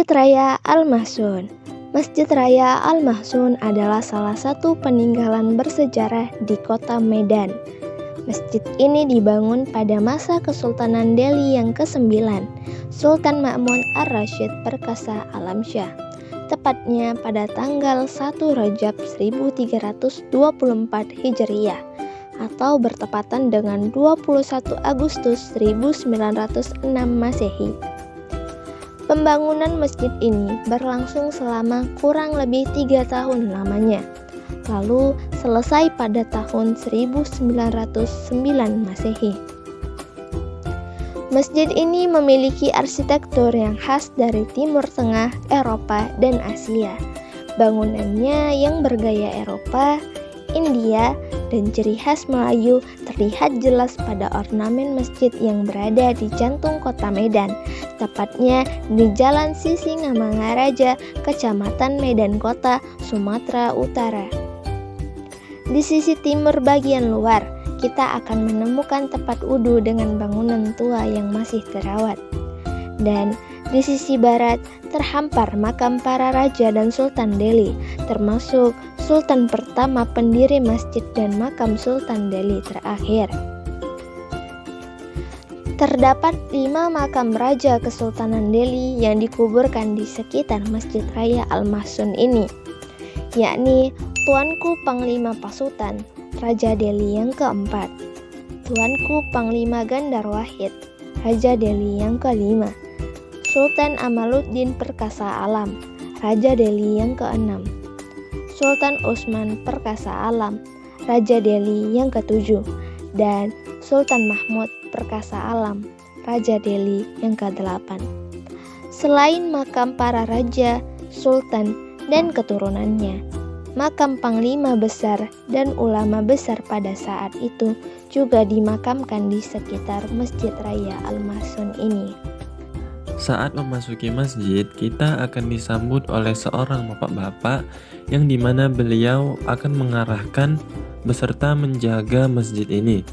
Masjid Raya Al-Mahsun. Masjid Raya Al-Mahsun adalah salah satu peninggalan bersejarah di kota Medan. Masjid ini dibangun pada masa Kesultanan Delhi yang ke-9, Sultan Ma'mun Ar-Rasyid Perkasa Alamsyah, tepatnya pada tanggal 1 Rajab 1324 Hijriah atau bertepatan dengan 21 Agustus 1906 Masehi. Pembangunan masjid ini berlangsung selama kurang lebih 3 tahun lamanya, lalu selesai pada tahun 1909 Masehi. Masjid ini memiliki arsitektur yang khas dari Timur Tengah, Eropa, dan Asia. Bangunannya yang bergaya Eropa, India, dan ciri khas Melayu terlihat jelas pada ornamen masjid yang berada di jantung kota Medan, tepatnya di Jalan Sisingamangaraja, Kecamatan Medan Kota, Sumatera Utara. Di sisi timur bagian luar, kita akan menemukan tempat wudhu dengan bangunan tua yang masih terawat. Dan di sisi barat terhampar makam para raja dan sultan Delhi, termasuk sultan pertama pendiri masjid dan makam Sultan Delhi terakhir. Terdapat 5 makam raja Kesultanan Delhi yang dikuburkan di sekitar Masjid Raya Al-Mahsun ini, yakni Tuanku Panglima Pasutan, Raja Delhi yang keempat, Tuanku Panglima Gandar Wahid, Raja Delhi yang kelima, Sultan Amaluddin Perkasa Alam, Raja Delhi yang keenam, Sultan Utsman Perkasa Alam, Raja Delhi yang ketujuh, dan Sultan Mahmud Perkasa Alam, Raja Delhi yang ke-8. Selain makam para raja, sultan, dan keturunannya, makam panglima besar dan ulama besar pada saat itu juga dimakamkan di sekitar Masjid Raya Al-Mahsun ini. Saat memasuki masjid, kita akan disambut oleh seorang bapak-bapak yang dimana beliau akan mengarahkan beserta menjaga masjid ini.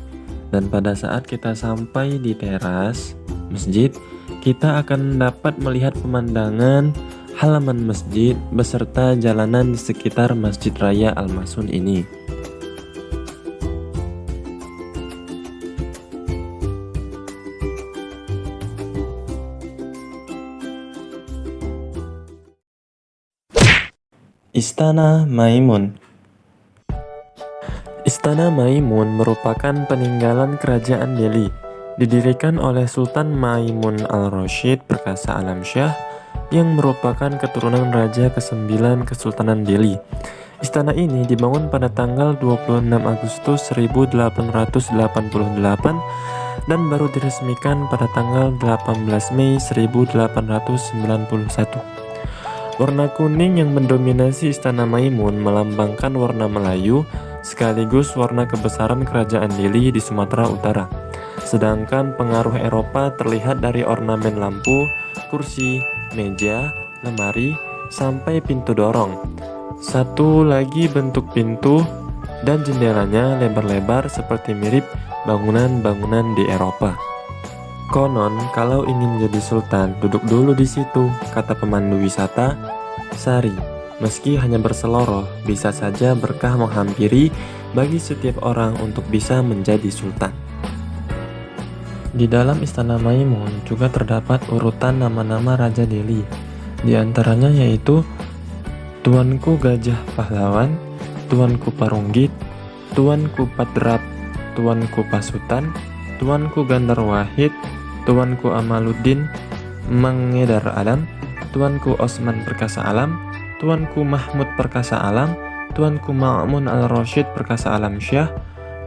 Dan pada saat kita sampai di teras masjid, kita akan dapat melihat pemandangan halaman masjid beserta jalanan di sekitar Masjid Raya Al-Mahsun ini. Istana Maimun. Istana Maimun merupakan peninggalan kerajaan Delhi, didirikan oleh Sultan Maimun Al-Rasyid Perkasa Alamsyah yang merupakan keturunan Raja ke-9 Kesultanan Delhi. Istana ini dibangun pada tanggal 26 Agustus 1888 dan baru diresmikan pada tanggal 18 Mei 1891. Warna kuning yang mendominasi Istana Maimun melambangkan warna Melayu sekaligus warna kebesaran kerajaan Delhi di Sumatera Utara. Sedangkan pengaruh Eropa terlihat dari ornamen lampu, kursi, meja, lemari, sampai pintu dorong. Satu lagi bentuk pintu dan jendelanya lebar-lebar seperti mirip bangunan-bangunan di Eropa. Konon, kalau ingin jadi sultan, duduk dulu di situ, kata pemandu wisata Sari. Meski hanya berseloroh, bisa saja berkah menghampiri bagi setiap orang untuk bisa menjadi sultan. Di dalam Istana Maimun juga terdapat urutan nama-nama Raja Delhi. Di antaranya yaitu Tuanku Gajah Pahlawan, Tuanku Parunggit, Tuanku Padrap, Tuanku Pasutan, Tuanku Gandar Wahid, Tuanku Amaluddin Mangedar Alam, Tuanku Osman Perkasa Alam, Tuanku Mahmud Perkasa Alam, Tuanku Ma'mun Al-Rasyid Perkasa Alamsyah,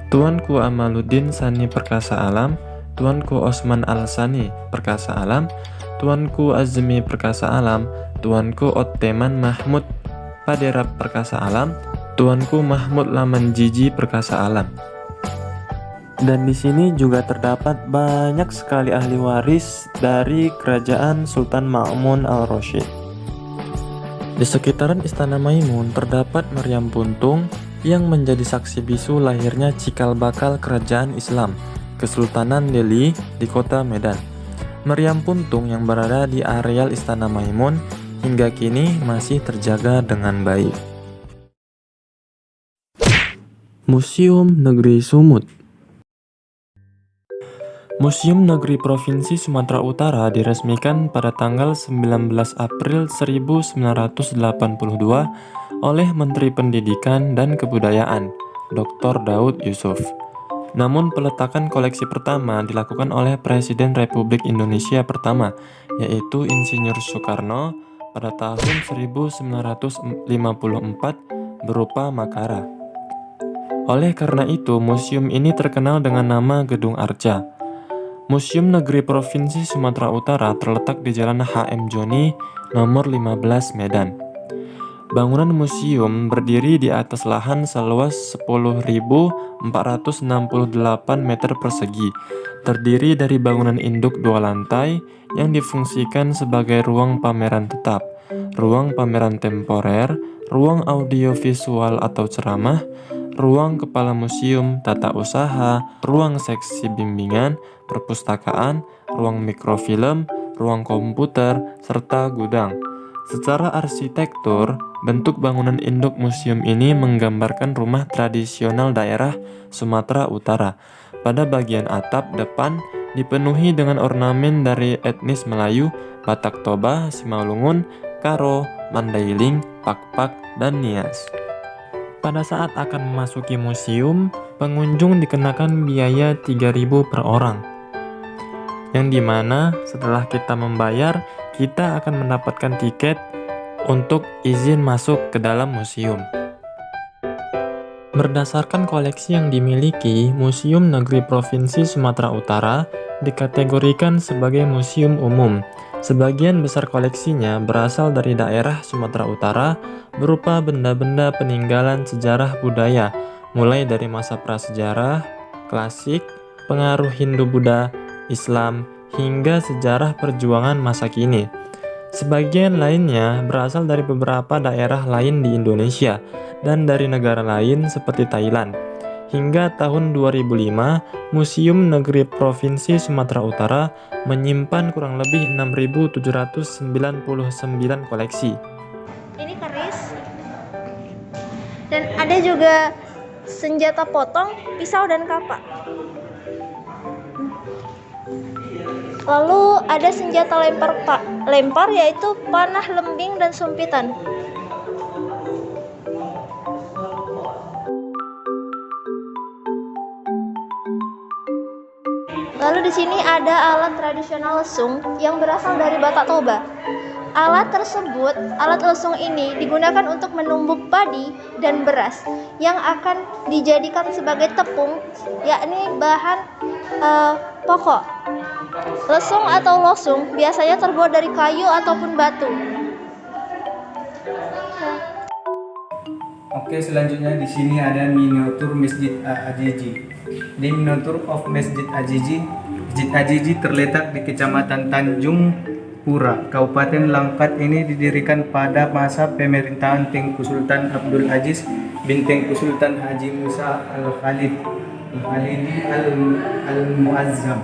Tuanku Amaluddin Sani Perkasa Alam, Tuanku Osman Al-Sani Perkasa Alam, Tuanku Azmi Perkasa Alam, Tuanku Otteman Mahmud Paderap Perkasa Alam, Tuanku Mahmud Lamanjiji Perkasa Alam. Dan di sini juga terdapat banyak sekali ahli waris dari kerajaan Sultan Ma'mun Al-Rasyid. Di sekitaran Istana Maimun terdapat meriam puntung yang menjadi saksi bisu lahirnya cikal bakal kerajaan Islam Kesultanan Delhi di kota Medan. Meriam puntung yang berada di areal Istana Maimun hingga kini masih terjaga dengan baik. Museum Negeri Sumut. Museum Negeri Provinsi Sumatera Utara diresmikan pada tanggal 19 April 1982 oleh Menteri Pendidikan dan Kebudayaan, Dr. Daud Yusuf. Namun peletakan koleksi pertama dilakukan oleh Presiden Republik Indonesia pertama, yaitu Insinyur Soekarno pada tahun 1954 berupa makara. Oleh karena itu, museum ini terkenal dengan nama Gedung Arca. Museum Negeri Provinsi Sumatera Utara terletak di Jalan HM Joni, nomor 15 Medan. Bangunan museum berdiri di atas lahan seluas 10.468 meter persegi, terdiri dari bangunan induk 2 lantai yang difungsikan sebagai ruang pameran tetap, ruang pameran temporer, ruang audiovisual atau ceramah, ruang kepala museum, tata usaha, ruang seksi bimbingan, perpustakaan, ruang mikrofilm, ruang komputer, serta gudang. Secara arsitektur, bentuk bangunan induk museum ini menggambarkan rumah tradisional daerah Sumatera Utara. Pada bagian atap depan dipenuhi dengan ornamen dari etnis Melayu, Batak Toba, Simalungun, Karo, Mandailing, Pakpak, dan Nias. Pada saat akan memasuki museum, pengunjung dikenakan biaya 3.000 per orang. Yang dimana setelah kita membayar, kita akan mendapatkan tiket untuk izin masuk ke dalam museum. Berdasarkan koleksi yang dimiliki, Museum Negeri Provinsi Sumatera Utara dikategorikan sebagai museum umum. Sebagian besar koleksinya berasal dari daerah Sumatera Utara berupa benda-benda peninggalan sejarah budaya, mulai dari masa prasejarah, klasik, pengaruh Hindu-Buddha, Islam, hingga sejarah perjuangan masa kini. Sebagian lainnya berasal dari beberapa daerah lain di Indonesia dan dari negara lain seperti Thailand. Hingga tahun 2005, Museum Negeri Provinsi Sumatera Utara menyimpan kurang lebih 6.799 koleksi. Ini keris. Dan ada juga senjata potong, pisau dan kapak. Lalu ada senjata lempar yaitu panah, lembing, dan sumpitan. Lalu di sini ada alat tradisional lesung yang berasal dari Batak Toba. Alat lesung ini digunakan untuk menumbuk padi dan beras yang akan dijadikan sebagai tepung, yakni bahan pokok. Lesung atau losung biasanya terbuat dari kayu ataupun batu. Oke, selanjutnya di sini ada miniatur Masjid Ajiji. Di miniatur of Masjid Ajiji terletak di Kecamatan Tanjung Pura, Kabupaten Langkat. Ini didirikan pada masa pemerintahan Tengku Sultan Abdul Aziz bin Tengku Sultan Haji Musa Al-Khalidi Al-Muazzam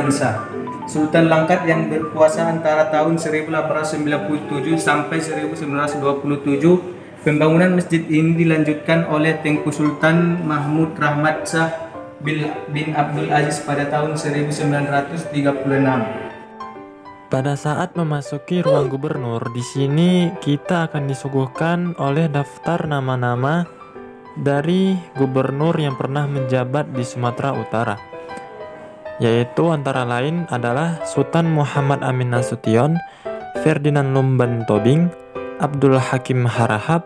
Shah, Sultan Langkat yang berkuasa antara tahun 1897 sampai 1927. Pembangunan masjid ini dilanjutkan oleh Tengku Sultan Mahmud Rahmat Shah bin Abdul Aziz pada tahun 1936. Pada saat memasuki ruang gubernur, di sini kita akan disuguhkan oleh daftar nama-nama dari gubernur yang pernah menjabat di Sumatera Utara, yaitu antara lain adalah Sultan Muhammad Amin Nasution, Ferdinand Lumban Tobing, Abdul Hakim Harahap,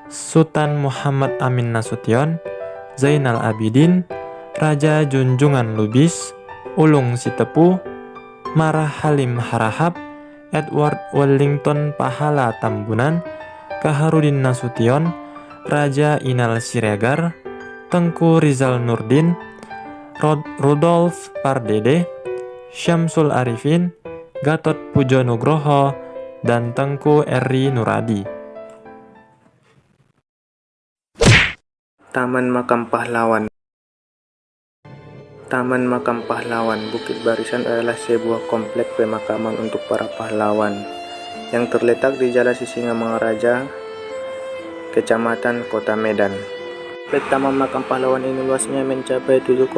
Sultan Muhammad Amin Nasution, Zainal Abidin, Raja Junjungan Lubis, Ulung Sitepu, Marah Halim Harahap, Edward Wellington Pahala Tambunan, Kaharudin Nasution, Raja Inal Siregar, Tengku Rizal Nurdin, Rudolf Pardede, Syamsul Arifin, Gatot Pujo Nugroho, dan Tengku Eri Nuradi. Taman Makam Pahlawan. Taman Makam Pahlawan Bukit Barisan adalah sebuah komplek pemakaman untuk para pahlawan yang terletak di Jalan Sisingamangaraja, Kecamatan Kota Medan. Komplek Taman Makam Pahlawan ini luasnya mencapai 7,8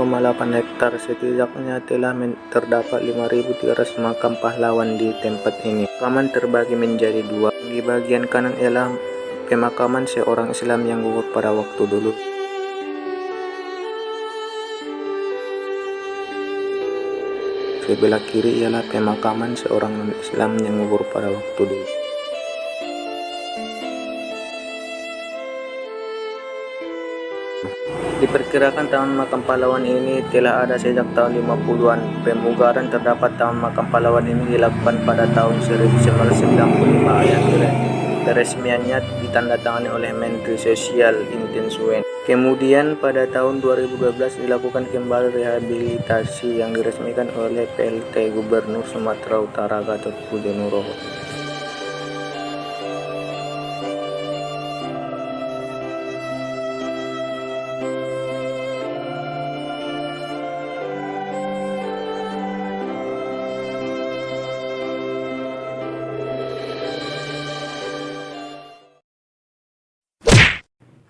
hektar. Setidaknya telah terdapat 5.300 makam pahlawan di tempat ini. Pemakaman terbagi menjadi dua. Di bagian kanan ialah pemakaman seorang Islam yang gugur pada waktu dulu. Sebelah kiri ialah pemakaman seorang non-Islam yang gugur pada waktu dulu. Diperkirakan Taman Makam Pahlawan ini telah ada sejak tahun 50-an. Pemugaran terdapat Taman Makam Pahlawan ini dilakukan pada tahun 1995 yang peresmiannya ditandatangani oleh Menteri Sosial Intien Soeharto. Kemudian pada tahun 2012 dilakukan kembali rehabilitasi yang diresmikan oleh PLT Gubernur Sumatera Utara Gatot Pujo Nugroho.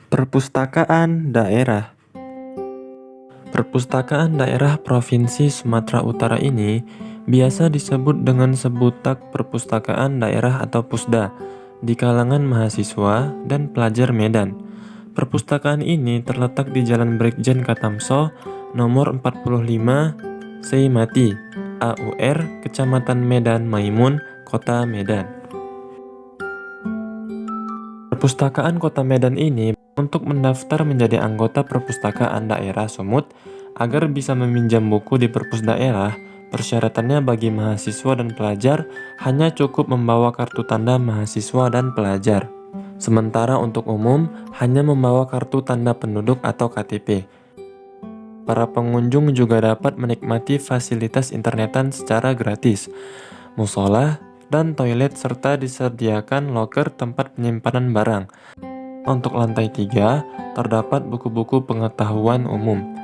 Perpustakaan Daerah. Perpustakaan Daerah Provinsi Sumatera Utara ini biasa disebut dengan sebutan Perpustakaan Daerah atau Pusda di kalangan mahasiswa dan pelajar Medan. Perpustakaan ini terletak di Jalan Brigjen Katamso nomor 45 Seimati, AUR, Kecamatan Medan Maimun, Kota Medan. Perpustakaan Kota Medan ini untuk mendaftar menjadi anggota Perpustakaan Daerah Sumut agar bisa meminjam buku di perpus daerah. Persyaratannya bagi mahasiswa dan pelajar hanya cukup membawa kartu tanda mahasiswa dan pelajar. Sementara untuk umum hanya membawa kartu tanda penduduk atau KTP. Para pengunjung juga dapat menikmati fasilitas internetan secara gratis, musola, dan toilet serta disediakan loker tempat penyimpanan barang. Untuk lantai 3, terdapat buku-buku pengetahuan umum.